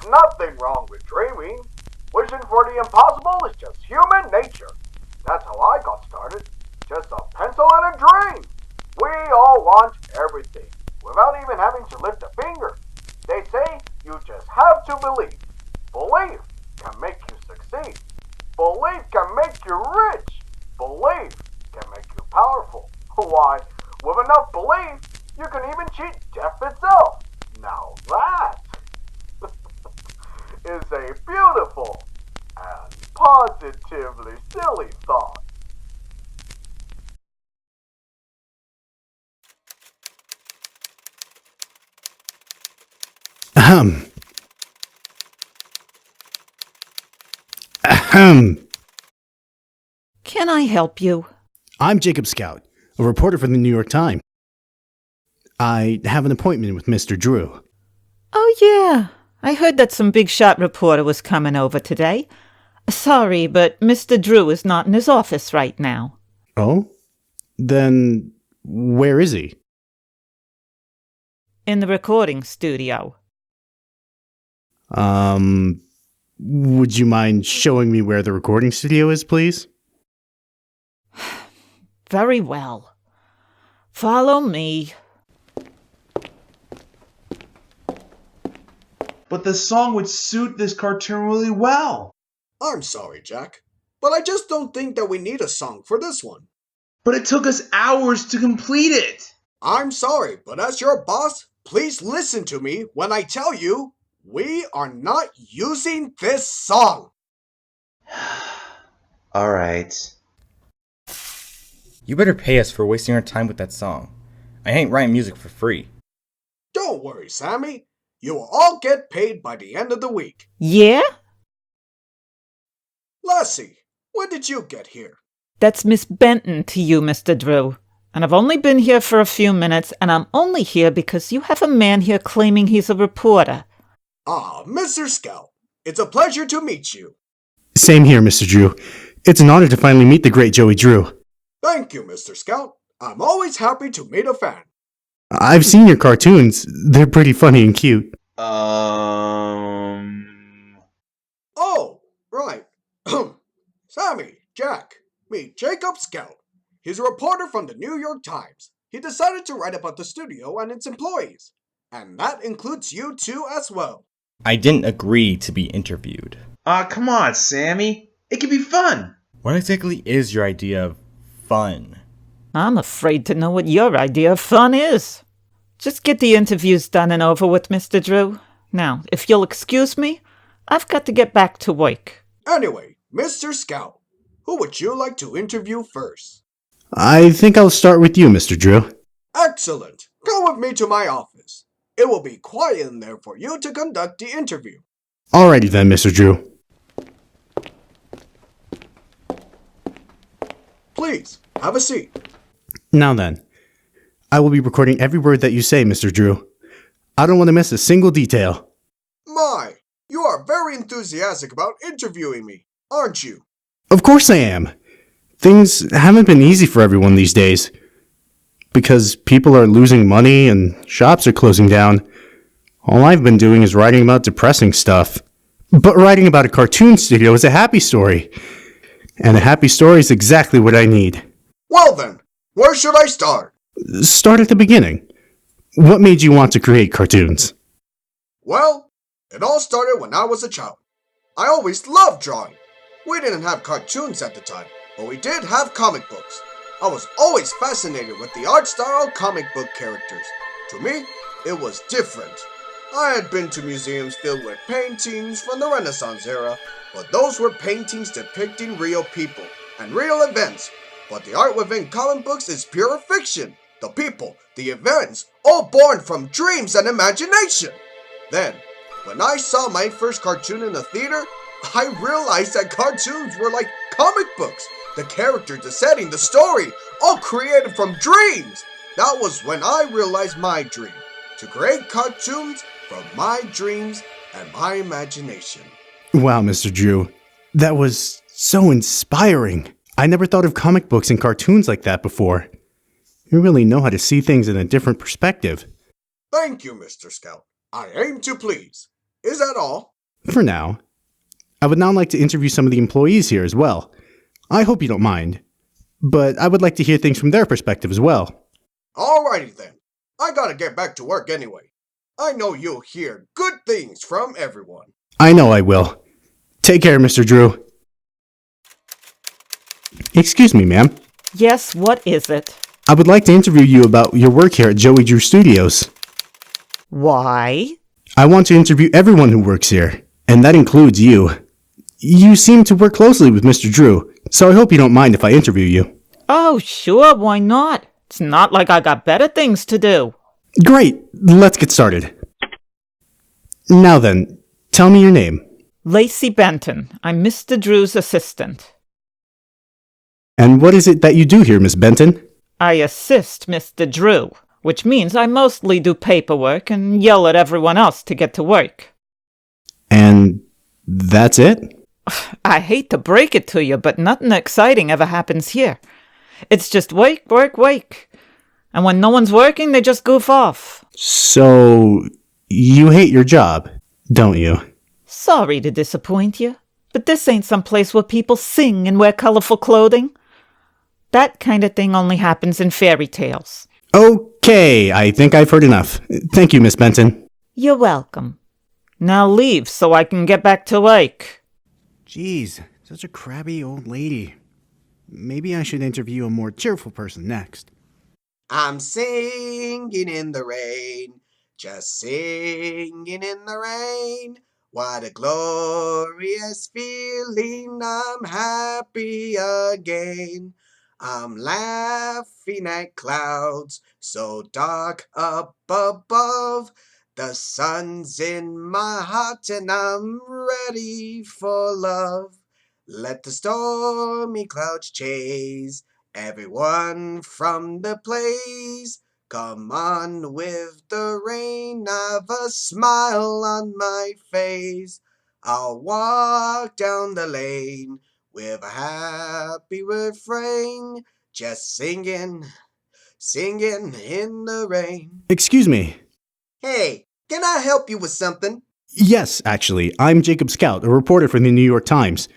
nothing wrong with dreaming. Wishing for the impossible is just human nature. That's how I got started. Just a pencil and a dream. We all want everything, without even having to lift a finger. They say you just have to believe. Belief can make you succeed. Belief can make you rich. Belief can make you powerful. Why, with enough belief, you can even cheat death itself. Now that is a beautiful and positively silly thought. Ahem. Ahem. Can I help you? I'm Jacob Scout, a reporter for the New York Times. I have an appointment with Mr. Drew. Oh, yeah. I heard that some big shot reporter was coming over today. Sorry, but Mr. Drew is not in his office right now. Oh? Then where is he? In the recording studio. Would you mind showing me where the recording studio is, please? Very well. Follow me. But the song would suit this cartoon really well. I'm sorry, Jack, but I just don't think that we need a song for this one. But it took us hours to complete it. I'm sorry, but as your boss, please listen to me when I tell you we are not using this song. All right. You better pay us for wasting our time with that song. I ain't writing music for free. Don't worry, Sammy. You will all get paid by the end of the week. Yeah? Lassie, when did you get here? That's Miss Benton to you, Mr. Drew. And I've only been here for a few minutes, and I'm only here because you have a man here claiming he's a reporter. Ah, Mr. Scout, it's a pleasure to meet you. Same here, Mr. Drew. It's an honor to finally meet the great Joey Drew. Thank you, Mr. Scout. I'm always happy to meet a fan. I've seen your cartoons. They're pretty funny and cute. Oh, right. Sammy, Jack, meet Jacob Scout. He's a reporter from the New York Times. He decided to write about the studio and its employees. And that includes you two as well. I didn't agree to be interviewed. Come on, Sammy. It can be fun. What exactly is your idea of fun? I'm afraid to know what your idea of fun is. Just get the interviews done and over with, Mr. Drew. Now, if you'll excuse me, I've got to get back to work. Anyway, Mr. Scout, who would you like to interview first? I think I'll start with you, Mr. Drew. Excellent. Come with me to my office. It will be quiet in there for you to conduct the interview. Alrighty then, Mr. Drew. Please, have a seat. Now then, I will be recording every word that you say, Mr. Drew. I don't want to miss a single detail. My, you are very enthusiastic about interviewing me, aren't you? Of course I am. Things haven't been easy for everyone these days. Because people are losing money and shops are closing down. All I've been doing is writing about depressing stuff. But writing about a cartoon studio is a happy story. And a happy story is exactly what I need. Well then, where should I start? Start at the beginning. What made you want to create cartoons? Well, it all started when I was a child. I always loved drawing. We didn't have cartoons at the time, but we did have comic books. I was always fascinated with the art style of comic book characters. To me, it was different. I had been to museums filled with paintings from the Renaissance era, but those were paintings depicting real people and real events. But the art within comic books is pure fiction. The people, the events, all born from dreams and imagination. Then, when I saw my first cartoon in the theater, I realized that cartoons were like comic books. The characters, the setting, the story, all created from dreams. That was when I realized my dream, to create cartoons from my dreams and my imagination. Wow, Mr. Drew. That was so inspiring. I never thought of comic books and cartoons like that before. You really know how to see things in a different perspective. Thank you, Mr. Scout. I aim to please. Is that all? For now. I would now like to interview some of the employees here as well. I hope you don't mind. But I would like to hear things from their perspective as well. Alrighty then. I gotta get back to work anyway. I know you'll hear good things from everyone. I know I will. Take care, Mr. Drew. Excuse me, ma'am. Yes, what is it? I would like to interview you about your work here at Joey Drew Studios. Why? I want to interview everyone who works here, and that includes you. You seem to work closely with Mr. Drew, so I hope you don't mind if I interview you. Oh, sure, why not? It's not like I got better things to do. Great, let's get started. Now then, tell me your name. Lacey Benton. I'm Mr. Drew's assistant. And what is it that you do here, Miss Benton? I assist Mr. Drew, which means I mostly do paperwork and yell at everyone else to get to work. And that's it? I hate to break it to you, but nothing exciting ever happens here. It's just work, work, work. And when no one's working, they just goof off. So, you hate your job, don't you? Sorry to disappoint you, but this ain't some place where people sing and wear colorful clothing. That kind of thing only happens in fairy tales. Okay, I think I've heard enough. Thank you, Miss Benton. You're welcome. Now leave so I can get back to work. Jeez, such a crabby old lady. Maybe I should interview a more cheerful person next. I'm singing in the rain, just singing in the rain. What a glorious feeling, I'm happy again. I'm laughing at clouds so dark up above. The sun's in my heart and I'm ready for love. Let the stormy clouds chase everyone from the place. Come on with the rain, I've a smile on my face. I'll walk down the lane with a happy refrain, just singing, singing in the rain. Excuse me. Hey, can I help you with something? Yes, actually, I'm Jacob Scout, a reporter for the New York Times.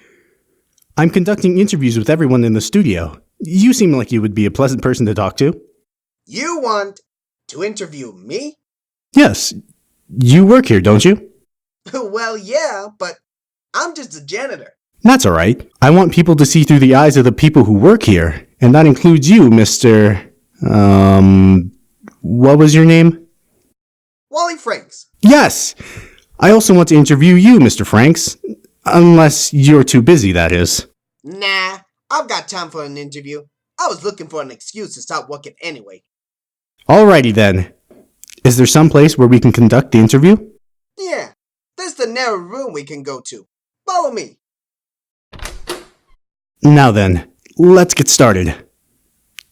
I'm conducting interviews with everyone in the studio. You seem like you would be a pleasant person to talk to. You want to interview me? Yes, you work here, don't you? Well, yeah, but I'm just a janitor. That's all right. I want people to see through the eyes of the people who work here, and that includes you, Mr. What was your name? Wally Franks. Yes! I also want to interview you, Mr. Franks. Unless you're too busy, that is. Nah, I've got time for an interview. I was looking for an excuse to stop working anyway. Alrighty then. Is there some place where we can conduct the interview? Yeah, there's the narrow room we can go to. Follow me. Now then, let's get started.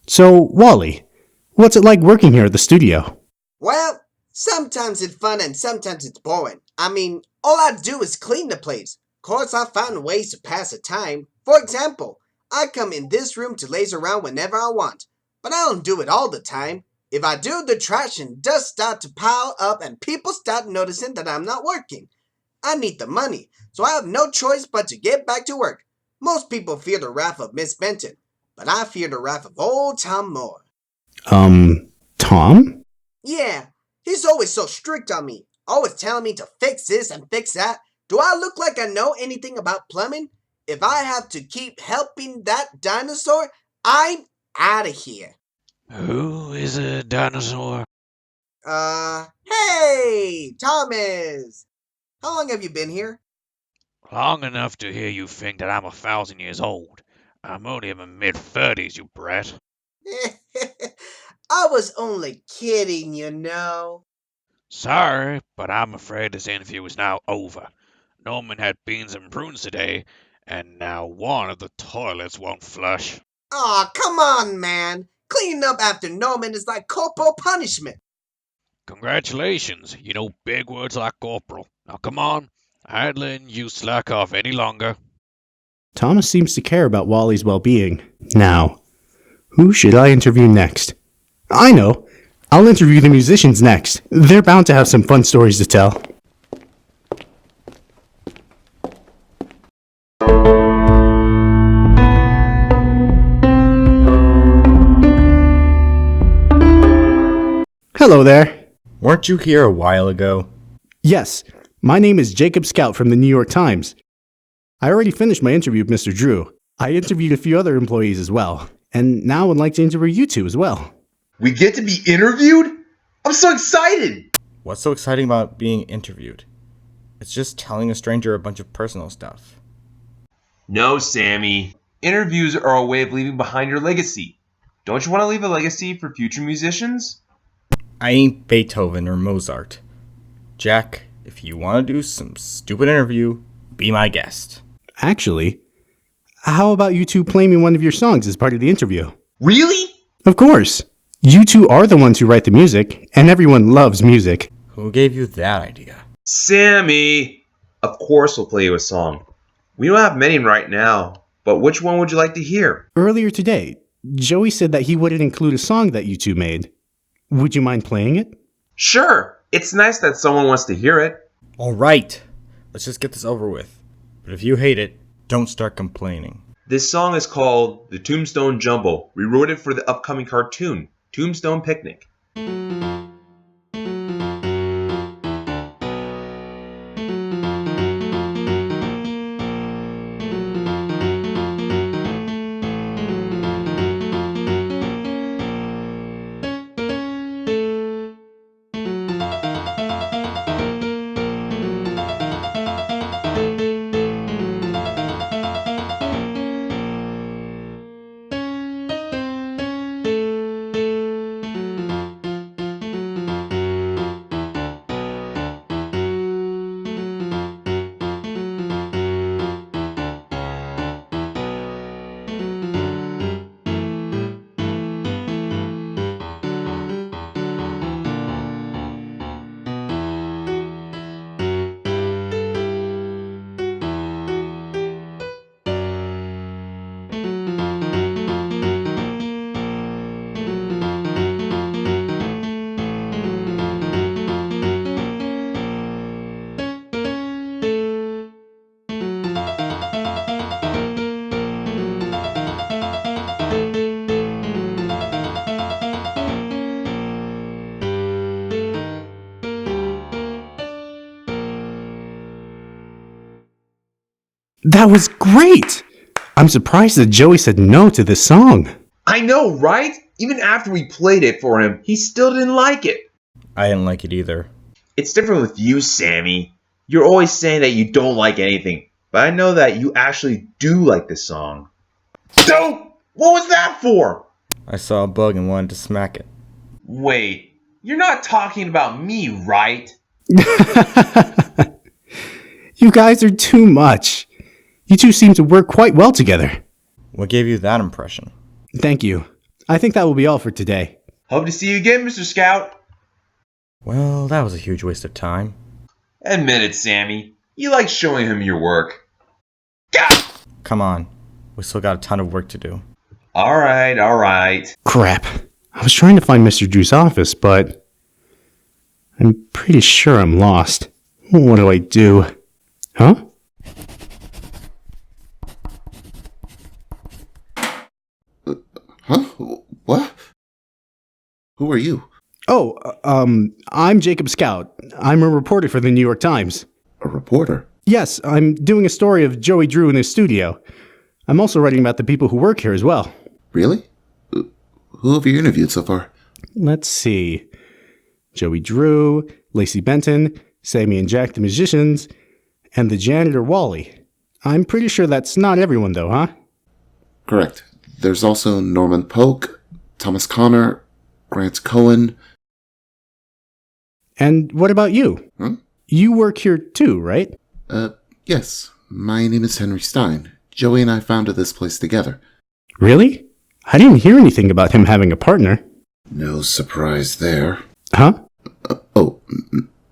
So, Wally, what's it like working here at the studio? Well, sometimes it's fun and sometimes it's boring. I mean, all I do is clean the place. Of course, I find ways to pass the time. For example, I come in this room to laze around whenever I want. But I don't do it all the time. If I do, the trash and dust start to pile up and people start noticing that I'm not working. I need the money, so I have no choice but to get back to work. Most people fear the wrath of Miss Benton, but I fear the wrath of old Tom Moore. Tom? Yeah, he's always so strict on me, always telling me to fix this and fix that. Do I look like I know anything about plumbing? If I have to keep helping that dinosaur, I'm out of here. Who is a dinosaur? Hey, Thomas! How long have you been here? Long enough to hear you think that I'm 1,000 years old. I'm only in my mid-30s, you brat. I was only kidding, you know. Sorry, but I'm afraid this interview is now over. Norman had beans and prunes today, and now one of the toilets won't flush. Aw, come on, man. Cleaning up after Norman is like corporal punishment. Congratulations, you know big words like corporal. Now come on, I ain't letting you slack off any longer. Thomas seems to care about Wally's well-being. Now, who should I interview next? I know! I'll interview the musicians next. They're bound to have some fun stories to tell. Hello there. Weren't you here a while ago? Yes, my name is Jacob Scout from the New York Times. I already finished my interview with Mr. Drew. I interviewed a few other employees as well, and now would like to interview you two as well. We get to be interviewed? I'm so excited! What's so exciting about being interviewed? It's just telling a stranger a bunch of personal stuff. No, Sammy. Interviews are a way of leaving behind your legacy. Don't you want to leave a legacy for future musicians? I ain't Beethoven or Mozart. Jack, if you want to do some stupid interview, be my guest. Actually, how about you two playing me one of your songs as part of the interview? Really? Of course. You two are the ones who write the music, and everyone loves music. Who gave you that idea? Sammy! Of course we'll play you a song. We don't have many right now, but which one would you like to hear? Earlier today, Joey said that he wouldn't include a song that you two made. Would you mind playing it? Sure! It's nice that someone wants to hear it. Alright, let's just get this over with. But if you hate it, don't start complaining. This song is called The Tombstone Jumble. We wrote it for the upcoming cartoon, Tombstone Picnic. That was great! I'm surprised that Joey said no to this song. I know, right? Even after we played it for him, he still didn't like it. I didn't like it either. It's different with you, Sammy. You're always saying that you don't like anything, but I know that you actually do like this song. Don't! What was that for? I saw a bug and wanted to smack it. Wait, you're not talking about me, right? You guys are too much. You two seem to work quite well together. What gave you that impression? Thank you. I think that will be all for today. Hope to see you again, Mr. Scout. Well, that was a huge waste of time. Admit it, Sammy. You like showing him your work. Gah! Come on, we still got a ton of work to do. Alright. Crap. I was trying to find Mr. Drew's office, but I'm pretty sure I'm lost. What do I do? Huh? Huh? What? Who are you? Oh, I'm Jacob Scout. I'm a reporter for the New York Times. A reporter? Yes, I'm doing a story of Joey Drew in his studio. I'm also writing about the people who work here as well. Really? Who have you interviewed so far? Let's see. Joey Drew, Lacey Benton, Sammy and Jack the musicians, and the janitor Wally. I'm pretty sure that's not everyone though, huh? Correct. There's also Norman Polk, Thomas Connor, Grant Cohen. And what about you? Huh? You work here too, right? Yes. My name is Henry Stein. Joey and I founded this place together. Really? I didn't hear anything about him having a partner. No surprise there. Huh?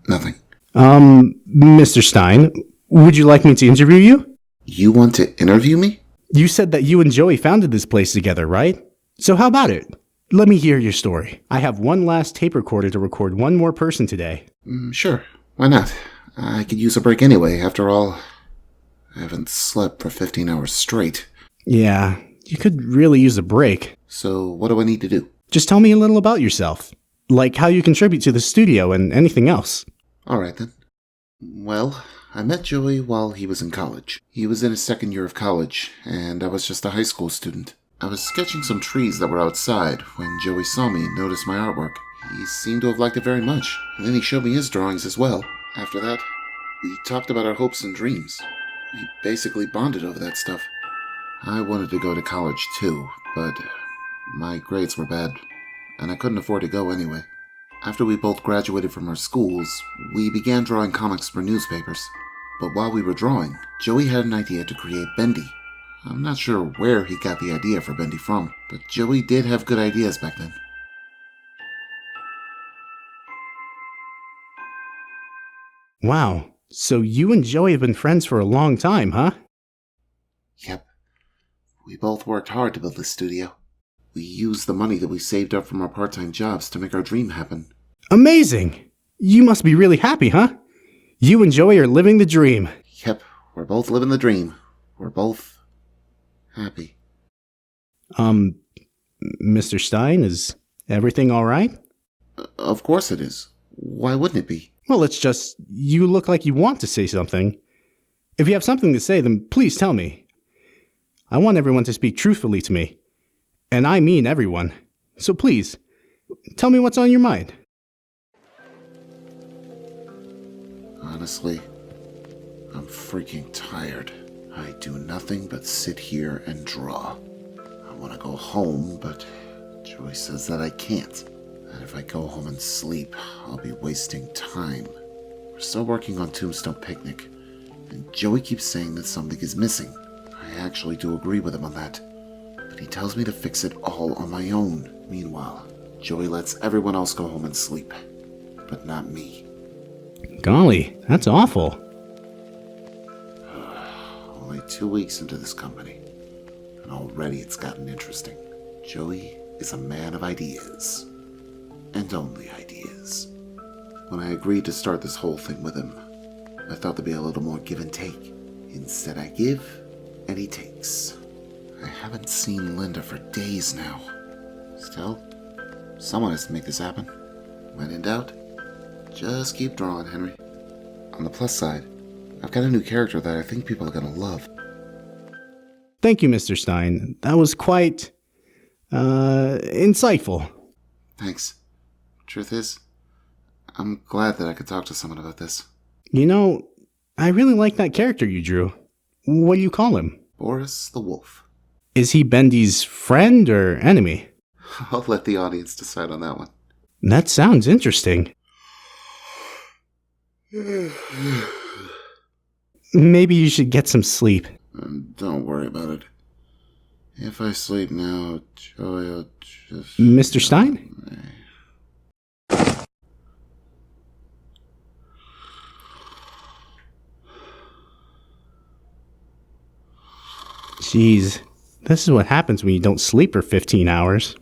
Nothing. Mr. Stein, would you like me to interview you? You want to interview me? You said that you and Joey founded this place together, right? So how about it? Let me hear your story. I have one last tape recorder to record one more person today. Sure. Why not? I could use a break anyway. After all, I haven't slept for 15 hours straight. Yeah, you could really use a break. So what do I need to do? Just tell me a little about yourself. Like how you contribute to the studio and anything else. Alright then. Well, I met Joey while he was in college. He was in his second year of college, and I was just a high school student. I was sketching some trees that were outside when Joey saw me and noticed my artwork. He seemed to have liked it very much, and then he showed me his drawings as well. After that, we talked about our hopes and dreams. We basically bonded over that stuff. I wanted to go to college too, but my grades were bad, and I couldn't afford to go anyway. After we both graduated from our schools, we began drawing comics for newspapers. But while we were drawing, Joey had an idea to create Bendy. I'm not sure where he got the idea for Bendy from, but Joey did have good ideas back then. Wow, so you and Joey have been friends for a long time, huh? Yep. We both worked hard to build this studio. We used the money that we saved up from our part-time jobs to make our dream happen. Amazing! You must be really happy, huh? You and Joey are living the dream. Yep, we're both living the dream. We're both happy. Mr. Stein, is everything alright? Of course it is. Why wouldn't it be? Well, it's just, you look like you want to say something. If you have something to say, then please tell me. I want everyone to speak truthfully to me. And I mean everyone. So please, tell me what's on your mind. Honestly, I'm freaking tired. I do nothing but sit here and draw. I want to go home, but Joey says that I can't. And if I go home and sleep, I'll be wasting time. We're still working on Tombstone Picnic, and Joey keeps saying that something is missing. I actually do agree with him on that, but he tells me to fix it all on my own. Meanwhile, Joey lets everyone else go home and sleep, but not me. Golly, that's awful. Only 2 weeks into this company, and already it's gotten interesting. Joey is a man of ideas. And only ideas. When I agreed to start this whole thing with him, I thought there'd be a little more give and take. Instead I give, and he takes. I haven't seen Linda for days now. Still, someone has to make this happen. When in doubt, just keep drawing, Henry. On the plus side, I've got a new character that I think people are gonna love. Thank you, Mr. Stein. That was quite, insightful. Thanks. Truth is, I'm glad that I could talk to someone about this. You know, I really like that character you drew. What do you call him? Boris the Wolf. Is he Bendy's friend or enemy? I'll let the audience decide on that one. That sounds interesting. Maybe you should get some sleep. Don't worry about it. If I sleep now, Joey will just... Mr. Stein? Jeez, this is what happens when you don't sleep for 15 hours.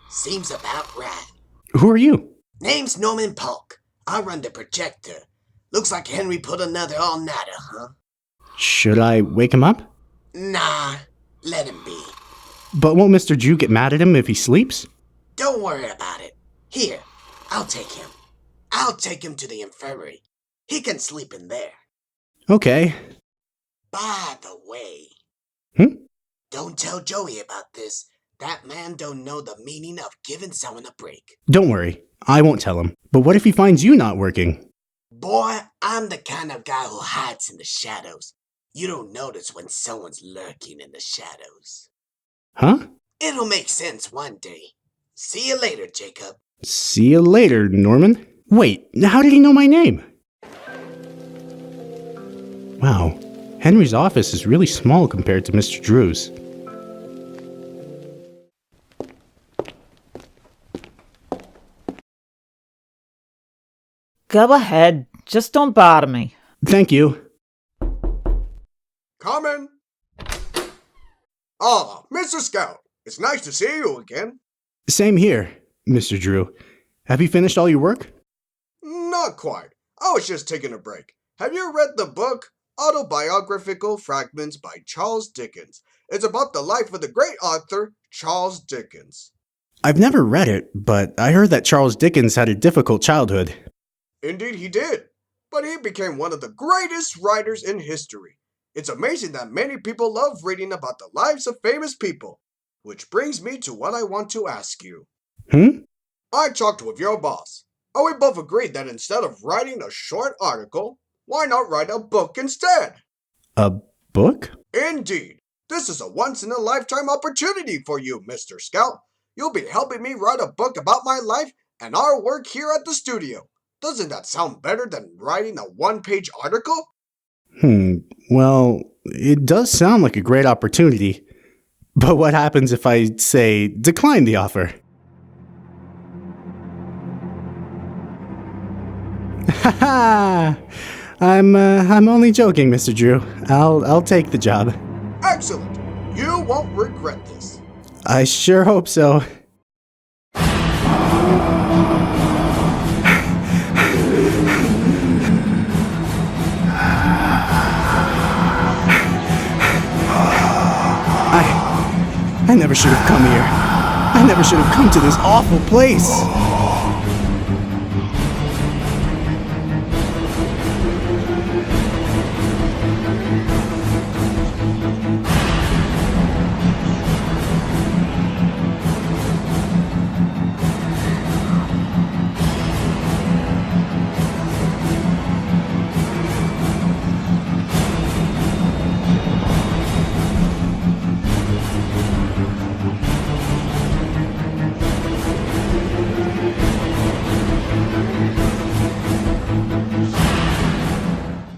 Seems about right. Who are you? Name's Norman Polk. I run the projector. Looks like Henry put another all-nighter, huh? Should I wake him up? Nah, let him be. But won't Mr. Drew get mad at him if he sleeps? Don't worry about it. Here, I'll take him. I'll take him to the infirmary. He can sleep in there. Okay. By the way... Don't tell Joey about this. That man don't know the meaning of giving someone a break. Don't worry, I won't tell him. But what if he finds you not working? Boy, I'm the kind of guy who hides in the shadows. You don't notice when someone's lurking in the shadows. Huh? It'll make sense one day. See you later, Jacob. See you later, Norman. Wait, how did he know my name? Wow, Henry's office is really small compared to Mr. Drew's. Go ahead. Just don't bother me. Thank you. Coming. Ah, Mr. Scout, it's nice to see you again. Same here, Mr. Drew. Have you finished all your work? Not quite. I was just taking a break. Have you read the book Autobiographical Fragments by Charles Dickens? It's about the life of the great author Charles Dickens. I've never read it, but I heard that Charles Dickens had a difficult childhood. Indeed he did, but he became one of the greatest writers in history. It's amazing that many people love reading about the lives of famous people. Which brings me to what I want to ask you. I talked with your boss, and we both agreed that instead of writing a short article, why not write a book instead? A book? Indeed. This is a once-in-a-lifetime opportunity for you, Mr. Scout. You'll be helping me write a book about my life and our work here at the studio. Doesn't that sound better than writing a one-page article? Well, it does sound like a great opportunity. But what happens if I, say, decline the offer? Haha! I'm only joking, Mr. Drew. I'll take the job. Excellent! You won't regret this. I sure hope so. I never should have come here. I never should have come to this awful place.